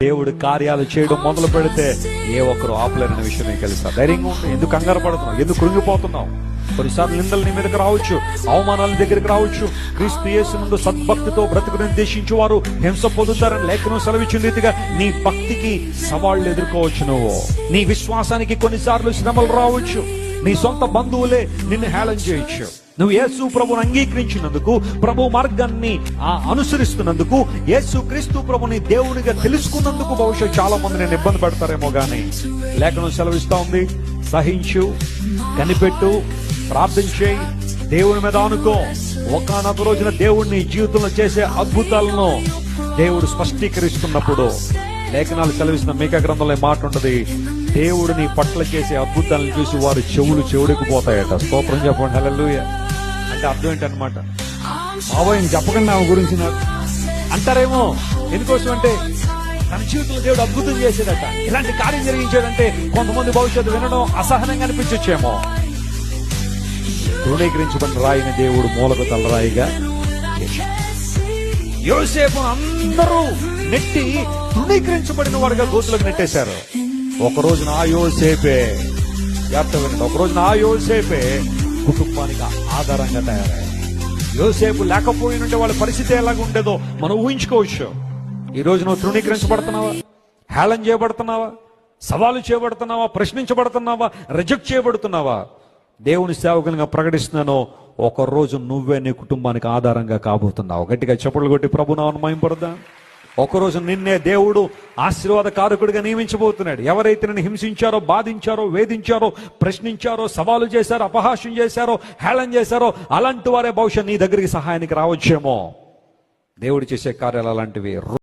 దేవుడు కార్యాలు చేయడం మొదలు పెడితే ఏ ఒక్కరు ఆపలేరనే విషయం నీకు తెలుసా? ధైర్యంగా ఉంటే ఎందుకు కంగారు పడుతున్నావు? ఎందుకు కృంగిపోతున్నావు? కొన్నిసార్లు నిందలు నీ మీదకి రావచ్చు, అవమానాల దగ్గరికి రావచ్చు. క్రీస్తు యేసు నందు సద్భక్తితో బ్రతుకుని దేశించు వారు హింస పొందుతారని లేఖనం సెలవిచ్చిన రీతిగా నీ భక్తికి సవాళ్లు ఎదుర్కోవచ్చు. నువ్వు నీ విశ్వాసానికి కొన్నిసార్లు శ్రమలు రావచ్చు. నీ సొంత బంధువులే నిన్ను హేళన చేయొచ్చు. నువ్వు యేసు ప్రభువును అంగీకరించినందుకు, ప్రభు మార్గాన్ని అనుసరిస్తున్నందుకు, యేసు క్రీస్తు ప్రభుని దేవునిగా తెలుసుకున్నందుకు బహుశా చాలా మంది నేను ఇబ్బంది పెడతారేమో గాని లేఖనం సెలవిస్తా ఉంది, సహించు, కనిపెట్టు, ప్రార్థన చేయి, దేవుని మీద అనుకో. ఒకానొక రోజున దేవుడిని జీవితంలో చేసే అద్భుతాలను దేవుడు స్పష్టీకరిస్తున్నప్పుడు లేఖనాలు సెలవిస్తున్న మీకా గ్రంథంలో మాట ఉంటది, దేవుడు నీ పట్ల చేసే అద్భుతాలను చూసి వారు చెవుడికిపోతాయట. స్తోత్రం చెప్పండి, హల్లెలూయా. అంటే అర్థం ఏంటన్నమాట? బాబోయ్ చెప్పకండి ఆమె గురించి నాకు అంటారేమో. ఎందుకోసం అంటే తన జీవితంలో దేవుడు అద్భుతం చేసేదట, ఇలాంటి కార్యం జరిగించాడంటే కొంతమంది భవిష్యత్తు వినడం అసహనంగా అనిపించొచ్చేమో. తృణీకరించబడిన రాయిని దేవుడు మూలకు తలరాయిగా చేశాడు. యోసేపు అందరూ నెట్టి తృణీకరించబడిన వాడుగా గోతులకు నెట్టేశారు. ఒక రోజున ఆ యోసేపే కుటుంబానికి ఆధారంగా తయారయ్యారు. యోసేపు లేకపోయినంటే వాళ్ళ పరిస్థితి ఎలాగ ఉండేదో మనం ఊహించుకోవచ్చు. ఈ రోజు నువ్వు తృణీకరించబడుతున్నావా? హేళన చేయబడుతున్నావా? సవాలు చేయబడుతున్నావా? ప్రశ్నించబడుతున్నావా? రిజెక్ట్ చేయబడుతున్నావా? దేవుని సేవకునిగా ప్రకటిస్తున్నాను, ఒక రోజు నువ్వే నీ కుటుంబానికి ఆధారంగా కాబోతున్నావు. గట్టిగా చప్పట్లు కొట్టి ప్రభునామమును మహిమపడదాం. ఒకరోజు నిన్నే దేవుడు ఆశీర్వాదకారకుడిగా నియమించబోతున్నాడు. ఎవరైతే నిన్ను హింసించారో, బాధించారో, వేధించారో, ప్రశ్నించారో, సవాలు చేశారో, అపహాస్యం చేశారో, హేళన చేశారో, అలాంటి వారే బహుశా నీ దగ్గరికి సహాయానికి రావచ్చేమో. దేవుడు చేసే కార్యాలు అలాంటివి.